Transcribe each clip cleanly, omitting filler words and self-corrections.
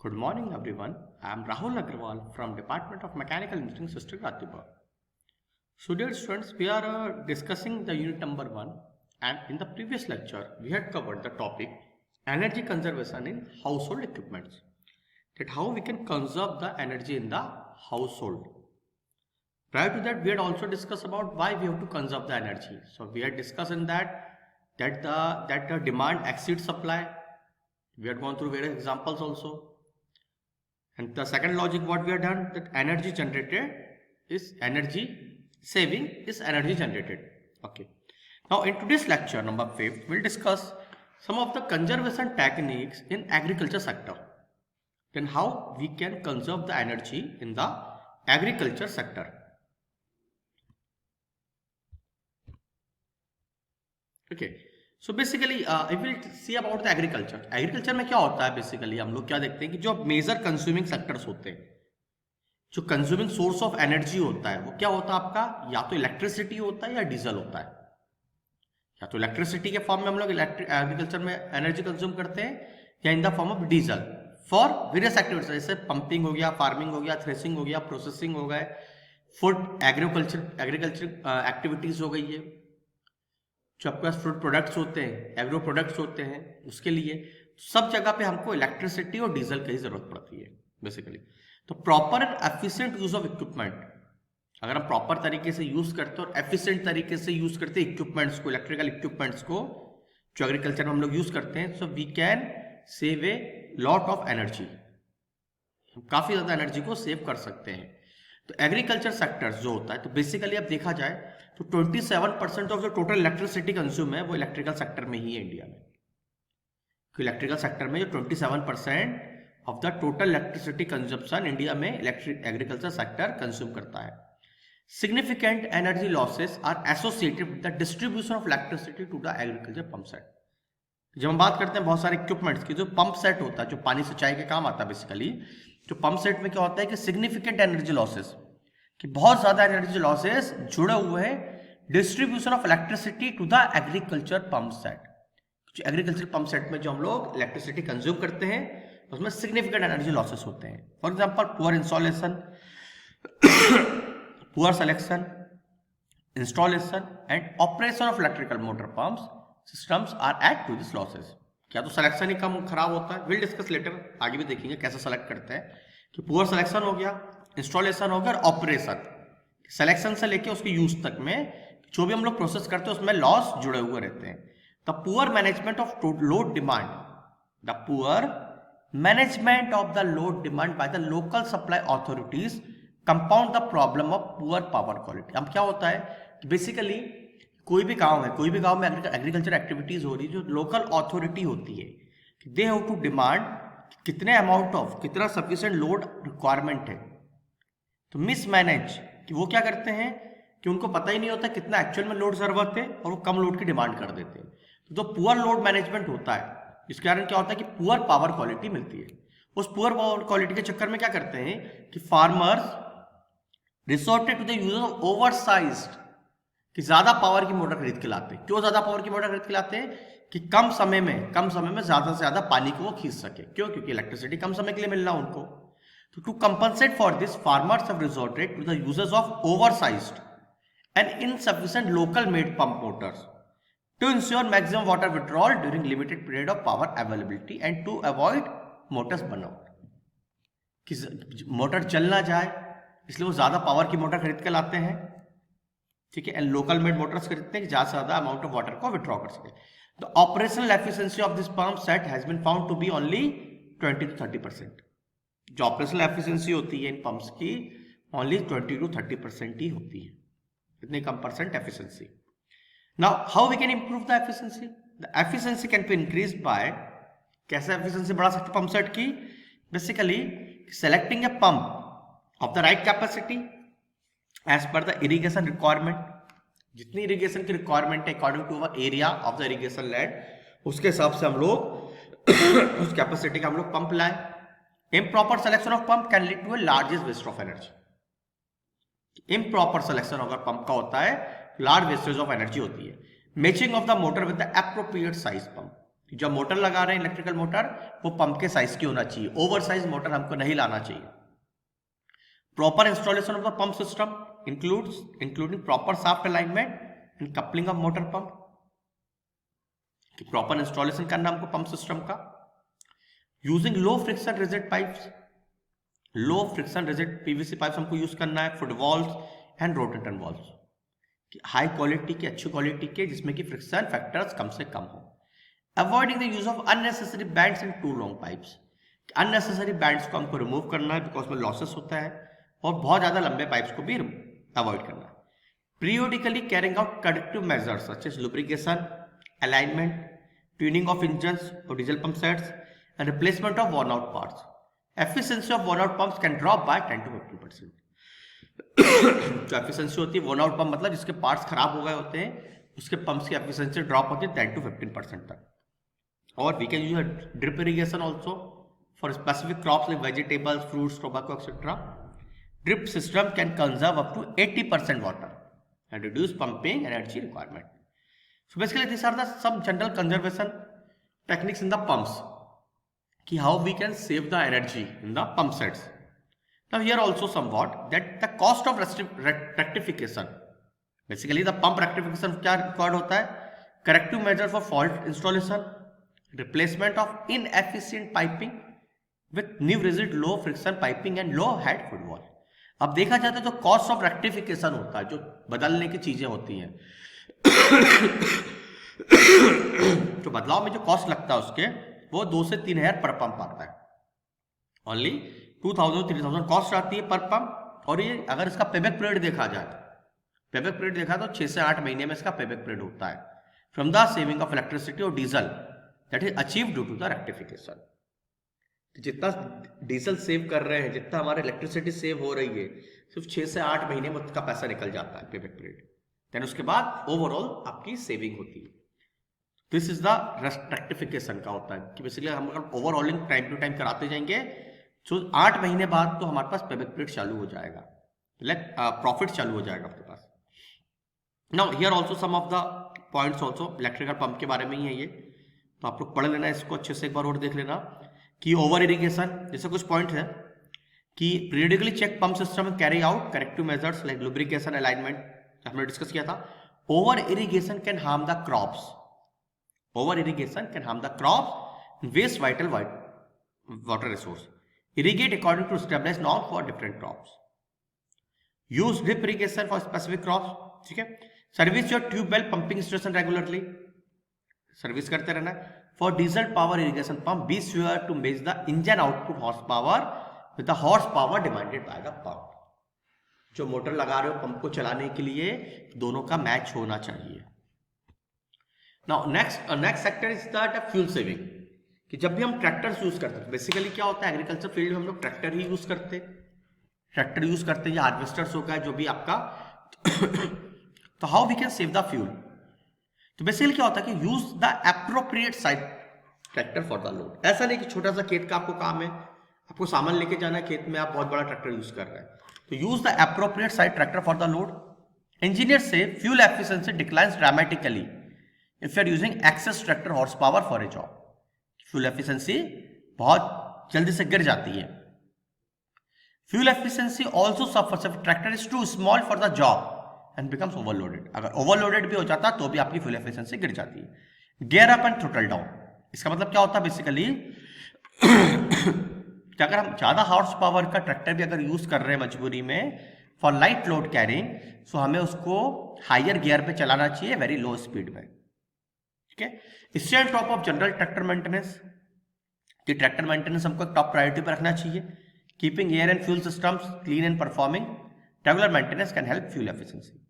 Good morning, everyone. I am Rahul Agrawal from Department of Mechanical Engineering, Sister Ratibur. So, dear students, we are discussing the unit number 1, and in the previous lecture, we had covered the topic energy conservation in household equipments. That how we can conserve the energy in the household. Prior to that, we had also discussed about why we have to conserve the energy. So, we had discussed in that the demand exceeds supply. We had gone through various examples also. And the second logic what we have done, that energy generated is energy saving is energy generated. Okay. Now in today's lecture number 5, we'll discuss some of the conservation techniques in agriculture sector. Then how we can conserve the energy in the agriculture sector. Okay. So basically I will see about the agriculture. Agriculture में क्या होता है basically हम लोग क्या देखते हैं कि जो मेजर कंज्यूमिंग सेक्टर्स होते हैं, जो कंज्यूमिंग सोर्स ऑफ एनर्जी होता है वो क्या होता है आपका, या तो इलेक्ट्रिसिटी होता है या डीजल होता है. या तो इलेक्ट्रिसिटी के फॉर्म में हम लोग एग्रीकल्चर में एनर्जी कंज्यूम करते हैं या in the form of diesel for various activities, जैसे पंपिंग हो गया, फार्मिंग हो गया, थ्रेसिंग हो गया, प्रोसेसिंग हो गए, फूड एग्रीकल्चर एक्टिविटीज हो गई है, जो आपके पास फ्रूट प्रोडक्ट्स होते हैं, एग्रो प्रोडक्ट्स होते हैं, उसके लिए सब जगह पे हमको इलेक्ट्रिसिटी और डीजल की जरूरत पड़ती है बेसिकली. तो proper and efficient use of equipment, अगर हम प्रॉपर तरीके से यूज करते और एफिशिएंट तरीके से यूज करते इक्विपमेंट्स को, इलेक्ट्रिकल इक्विपमेंट्स को जो एग्रीकल्चर में हम लोग यूज करते हैं, so we can save a lot of energy. हम काफी ज्यादा एनर्जी को सेव कर सकते हैं. तो एग्रीकल्चर सेक्टर जो होता है, तो बेसिकली अब देखा जाए तो 27% ऑफ जो टोटल इलेक्ट्रिसिटी कंज्यूम है वो इलेक्ट्रिकल सेक्टर में ही है इंडिया में. इलेक्ट्रिकल सेक्टर में जो 27% of the total electricity consumption India में एग्रीकल्चर सेक्टर कंज्यूम करता है. Significant energy losses are associated with the distribution of electricity to the agriculture pump set. जब हम बात करते हैं बहुत सारे इक्विपमेंट्स की, जो पंप सेट होता है, जो पानी सिंचाई के काम आता है बेसिकली, जो पंप सेट में क्या होता है कि सिग्निफिकेंट एनर्जी लॉसेस, कि बहुत ज्यादा एनर्जी लॉसेस जुड़े हुए हैं distribution of electricity to the agriculture pump set. जो एग्रीकल्चर पंप सेट में जो हम लोग इलेक्ट्रिसिटी कंज्यूम करते हैं उसमें सिग्निफिकेंट एनर्जी लॉसेस होते हैं. For example poor installation, poor selection, installation and operation of electrical motor pumps systems are at to this losses. क्या तो सिलेक्शन ही कम खराब होता है, विल डिस्कस लेटर, आगे भी देखेंगे कैसे सेलेक्ट करते हैं, कि पुअर सिलेक्शन हो गया, इंस्टॉलेशन हो गया और ऑपरेशन, सिलेक्शन से लेके उसके यूज तक में जो भी हम लोग प्रोसेस करते हैं उसमें लॉस जुड़े हुए रहते हैं. The poor management of load demand, the poor management of the load demand by the local supply authorities compound the problem of poor power quality. अब क्या होता है बेसिकली, कोई भी गांव है, कोई भी गांव में एग्रीकल्चर एक्टिविटीज हो रही है, जो लोकल अथॉरिटी होती है, दे हैव टू डिमांड कितने अमाउंट ऑफ, कितना सफिशिएंट लोड रिक्वायरमेंट है. तो मिसमैनेज, कि वो क्या करते हैं कि उनको पता ही नहीं होता कितना एक्चुअल में लोड जरूरत है और वो कम लोड की डिमांड कर देते हैं. तो जो पुअर लोड मैनेजमेंट होता है, इसके कारण क्या होता है कि पुअर पावर क्वालिटी मिलती है. उस पुअर पावर क्वालिटी के चक्कर में क्या करते हैं कि farmers resorted to the use of oversized, कि ज्यादा पावर की मोटर खरीद के लाते हैं. क्यों ज्यादा पावर की मोटर खरीद के लाते हैं? कि कम समय में ज्यादा से ज्यादा पानी को वो खींच सके. क्यों? क्योंकि इलेक्ट्रिसिटी कम समय के लिए मिल रहा है उनको. So to compensate for this, farmers have resorted to the uses of oversized and insufficient local made pump motors to ensure maximum water withdrawal during limited period of power availability and to avoid motors burnout. कि motor चल ना जाए इसलिए वो ज्यादा power की motor खरीद के लाते हैं, ठीक है, एंड लोकल मेड मोटर्स खरीदते हैं कि ज्यादा से ज्यादा अमाउंट ऑफ वाटर को विड्रॉ कर सके. The operational efficiency of this pump set has been found to be only 20 to 30%. जो ऑपरेशनल एफिशिएंसी होती है इन पंप्स की ओनली 20 to 30% ही होती है. इतनी कम percent efficiency. Now how we can improve the efficiency? The efficiency can be increase by, कैसे एफिशिएंसी बढ़ा सकते पंप सेट की? Basically selecting a pump of the right capacity as per the irrigation requirement. जितनी irrigation की requirement है according to our area of the irrigation land, उसके हिसाब से हम लोग उस कैपेसिटी का हम लोग पंप लाएं. Improper selection of pump can lead to a largest waste of energy. Improper selection अगर पंप का होता है, large wastage of energy होती है. Matching of the motor with the appropriate size pump. जब मोटर लगा रहे हैं इलेक्ट्रिकल मोटर, वो पंप के साइज की होना चाहिए, ओवर साइज मोटर हमको नहीं लाना चाहिए। Proper installation of the pump system including proper shaft alignment and coupling of motor pump. Proper installation करना हमको पंप सिस्टम का। यूजिंग लो फ्रिक्शन रिजिड पाइप्स, लो फ्रिक्शन रिजिड पीवीसी पाइप्स हमको यूज करना है। फुटवॉल्स एंड रोटेटन वॉल्स, हाई क्वालिटी के, अच्छी quality के, जिसमें कि फ्रिक्शन फैक्टर्स कम से कम हो। Avoiding the use of unnecessary bends and too long pipes, unnecessary bends को हमको रिमूव करना है बिकॉज में लॉसेस होता है, और बहुत ज्यादा लंबे पाइप्स को भी अवॉइड करना है। Periodically carrying out corrective measures such as lubrication, alignment, tuning of engines or diesel pump sets, and replacement of worn-out parts. Efficiency of worn-out pumps can drop by 10 to 15%. जो efficiency होती है worn out pump मतलब जिसके parts खराब हो गए होते हैं, उसके पंप्स की एफिशिएंसी ड्रॉप होती है 10 to 15% तक। और we can use drip irrigation also for specific crops like vegetables, fruits, tobacco etcetera. Drip system can conserve up to 80% water and reduce pumping energy requirement. So basically these are the some general conservation techniques in the pumps, ki how we can save the energy in the pump sets. Now here also somewhat that the cost of rectification, basically the pump rectification क्या required होता है, corrective measure for fault installation, replacement of inefficient piping with new rigid low friction piping and low head footwall. अब देखा जाता है जो cost of rectification होता है, जो बदलने की चीजें होती हैं, जो बदलाव में जो कॉस्ट लगता है उसके, वो 2 से 3 हज़ार पर पंप आता है। ओनली 2000-3000 कॉस्ट आती है पर पंप। और ये अगर इसका पेबैक पीरियड देखा जाए, पेबैक पीरियड देखा तो 6 से 8 महीने में इसका पेबैक पीरियड होता है from the saving of electricity और diesel that is achieve due to the rectification. जितना डीजल सेव कर रहे हैं, जितना हमारे इलेक्ट्रिसिटी सेव हो रही है, सिर्फ 6 से 8 महीने में उसका पैसा निकल जाता है पेबैक पीरियड। देन उसके बाद ओवरऑल आपकी सेविंग होती है। दिस इज द रेक्टिफिकेशन का होता है कि बेसिकली हम अगर ओवरऑलिंग टाइम टू टाइम कराते जाएंगे तो 8 महीने बाद तो हमारे पास पेबैक पीरियड चालू हो जाएगा, प्रॉफिट चालू हो जाएगा आपके पास। Now here also some of the points also electrical pump के बारे में ही है ये, तो आप लोग पढ़ लेना इसको अच्छे से, एक बार और देख लेना कि ओवर इरिगेशन जैसे कुछ पॉइंट है कि periodically check pump system carry out corrective measures like lubrication, alignment हमने डिस्कस किया था। Over irrigation can harm the crops, over irrigation can harm the crops, waste vital water resource. Irrigate according to stabilised norm for different crops. Use drip irrigation for specific crops, ठीक है। Service your tubewell pumping station regularly, service करते रहना है। For diesel power irrigation pump, be sure to match the engine output horsepower with the horsepower demanded by the pump. जो motor लगा रहे हो pump को चलाने के लिए, दोनों का मैच होना चाहिए। Now next sector is that fuel saving, कि जब भी हम ट्रैक्टर यूज करते हैं, बेसिकली क्या होता है एग्रीकल्चर फील्ड में हम लोग ट्रैक्टर ही यूज करते हैं, ट्रैक्टर यूज करते हैं या हार्वेस्टर्स होगा जो भी आपका तो how we can save the fuel. तो बेसिकली क्या होता है कि use the appropriate size tractor for the load. ऐसा नहीं कि छोटा सा खेत का आपको काम है, आपको सामान लेके जाना है खेत में, आप बहुत बड़ा ट्रैक्टर यूज कर रहे हैं, तो use the appropriate size tractor for the load. Engineer से fuel efficiency declines dramatically if you are using excess tractor horse power for a job. Fuel efficiency बहुत जल्दी से गिर जाती है। Fuel efficiency also suffers if tractor is too small for the job and becomes overloaded. अगर overloaded भी हो जाता तो भी आपकी फ्यूल एफिशिएंसी गिर जाती है। Gear up and throttle down, इसका मतलब क्या होता है बेसिकली कि अगर हम ज्यादा हॉर्स पावर का ट्रैक्टर भी अगर यूज कर रहे हैं मजबूरी में फॉर लाइट लोड कैरिंग, सो हमें उसको हायर गियर पे चलाना चाहिए वेरी लो स्पीड में, ठीक है। Stay on top of general tractor maintenance, कि ट्रैक्टर मेंटेनेंस हमको टॉप प्रायोरिटी पर रखना चाहिए। Keeping air and fuel systems clean and performing, regular maintenance can help fuel efficiency.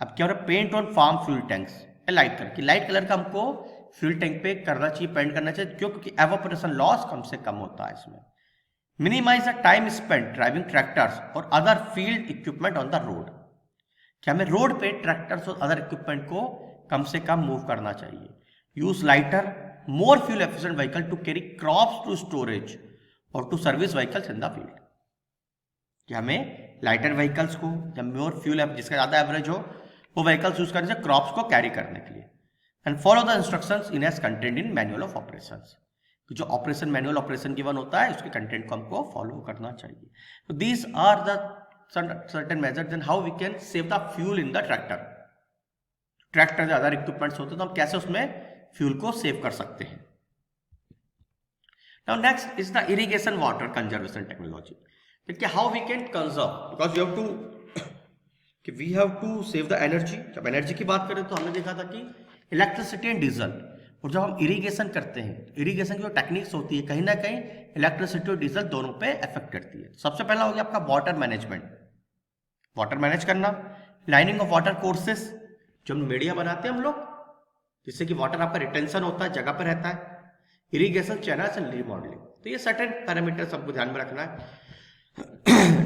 अब क्या हो रहा है, paint on farm fuel tanks light colour की, लाइट कलर का हमको फ्यूल टैंक पे करना चाहिए, पेंट करना चाहिए, क्यों? क्योंकि एवापोरेशन लॉस कम से कम होता है इसमें। Minimize the time spent driving tractors और other field equipment on the road, कि हमें रोड पे ट्रैक्टर्स और अदर इक्विपमेंट को कम से कम मूव करना चाहिए। Use lighter more fuel efficient vehicle to carry crops to storage और to service vehicles in the field, कि हमें लाइटर व्हीकल्स को या मोर फ्यूल जिसका ज्यादा एवरेज हो वो व्हीकल्स यूज करने से क्रॉप्स को कैरी करने के लिए। And follow the instructions in as content in manual of operations. जो ऑपरेशन मैनुअल ऑपरेशन गिवन होता है उसके कंटेंट को हमको फॉलो करना चाहिए। तो these are the certain measures and how we can save the fuel in the tractor. Tractor के अदर इक्विपमेंट्स होते हैं तो हम कैसे उसमें फ्यूल को सेव कर सकते हैं। Now next is the irrigation water conservation technology. देखिए how we can conserve, because we have to save the energy. जब एनर्जी की बात करें तो हमने देखा था कि इलेक्ट्रिसिटी एंड डीजल, और जब हम इरिगेशन करते हैं, इरिगेशन की जो टेक्निक्स होती है कहीं ना कहीं इलेक्ट्रिसिटी और डीजल दोनों पे इफेक्ट करती है। सबसे पहला हो गया आपका वाटर मैनेजमेंट, वाटर मैनेज करना, लाइनिंग ऑफ वाटर कोर्सेस, जो हम मीडिया बनाते हैं हम लोग जिससे कि वाटर आपका रिटेंशन होता है, जगह पर रहता है, इरिगेशन चैनल्स एंड रिमॉडलिंग। तो ये सर्टेन पैरामीटर सबको ध्यान में रखना है।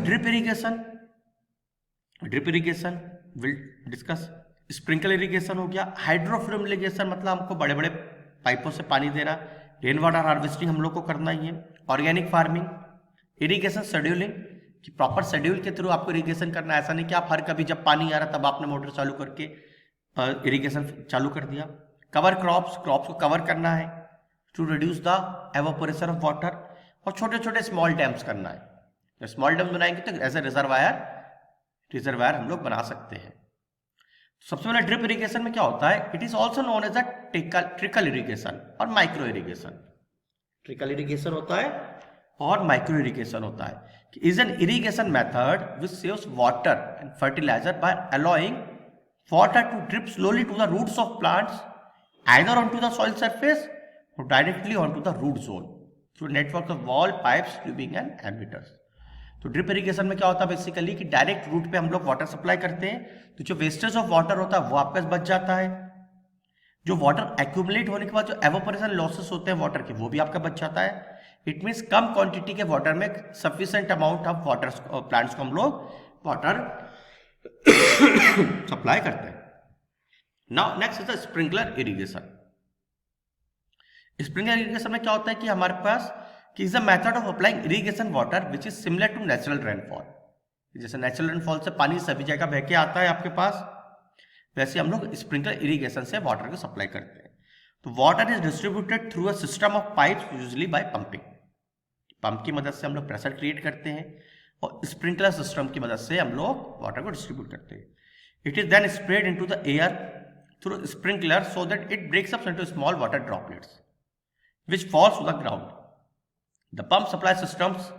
Drip irrigation will discuss. Sprinkle irrigation हो गया। हाइड्रोफ्लोम इरिगेशन मतलब हमको बड़े बड़े पाइपों से पानी देना। रेन वाटर हार्वेस्टिंग हम लोग को करना ही है। ऑर्गेनिक फार्मिंग, इरिगेशन शेड्यूलिंग, कि प्रॉपर शेड्यूल के थ्रू आपको इरिगेशन करना है। ऐसा नहीं कि आप हर कभी जब पानी आ रहा तब आपने मोटर चालू करके इरिगेशन चालू कर दिया। कवर क्रॉप्स को कवर करना है to reduce the evaporation of water. और छोटे छोटे स्मॉल डैम्स करना है। स्मॉल डैम्स बनाएंगे तो एज ए रिजर्वायर हम लोग बना सकते हैं। सबसे पहले ड्रिप इरिगेशन में क्या होता है, it is also known as a trickle irrigation और माइक्रो इरिगेशन। ट्रिकल इरिगेशन होता है और माइक्रो इरिगेशन होता है। Is an irrigation method which saves water and fertiliser by allowing water to drip slowly to the roots of plants, either onto the soil surface or directly onto the root zone through a network of valve, pipes, tubing and emitters. तो drip irrigation में क्या होता है basically कि direct route पे हम लोग water supply करते हैं, तो जो वेस्टेज ऑफ वाटर होता है वो आपका बच जाता है। जो वाटर एक्यूमुलेट होने के बाद जो एवोपरेशन लॉसेस होते हैं वाटर के वो भी आपका बच जाता है। इट मीन्स कम क्वांटिटी के वाटर में sufficient amount of water plants को हम लोग वाटर सप्लाई करते हैं। Now next is the sprinkler irrigation. Sprinkler irrigation में क्या होता है कि हमारे पास कि is a method of applying irrigation water which is similar to natural rainfall. जैसे नेचुरल रेनफॉल से पानी सभी जगह बह के आता है आपके पास, वैसे हम लोग स्प्रिंकलर इरिगेशन से वाटर को सप्लाई करते हैं। तो water is distributed through a system of pipes usually by pumping. Pump की मदद से हम लोग प्रेशर क्रिएट करते हैं और स्प्रिंकलर सिस्टम की मदद से हम लोग वाटर को डिस्ट्रीब्यूट करते हैं। It is then spread into the air through sprinkler so that it breaks up into small water droplets which falls to the ground. The pump supply systems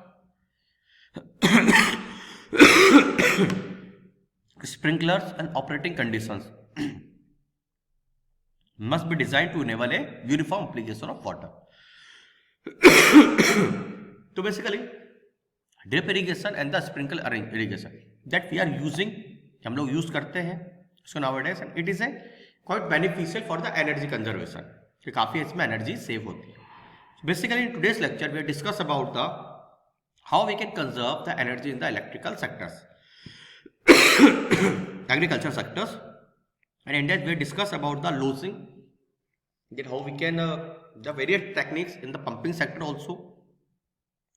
sprinklers and operating conditions must be designed to enable a uniform application of water. So basically drip irrigation and the sprinkle irrigation that we are using, हम लोग use करते हैं इसको nowadays, and it is a quite beneficial for the energy conservation, कि काफी इसमें energy save होती है। Basically in today's lecture we discuss about the how we can conserve the energy in the electrical sectors, agriculture sectors, and in that we discuss about the losing, that how we can the various techniques in the pumping sector also,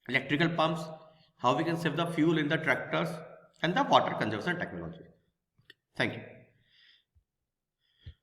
electrical pumps, how we can save the fuel in the tractors and the water conservation technology. Thank you.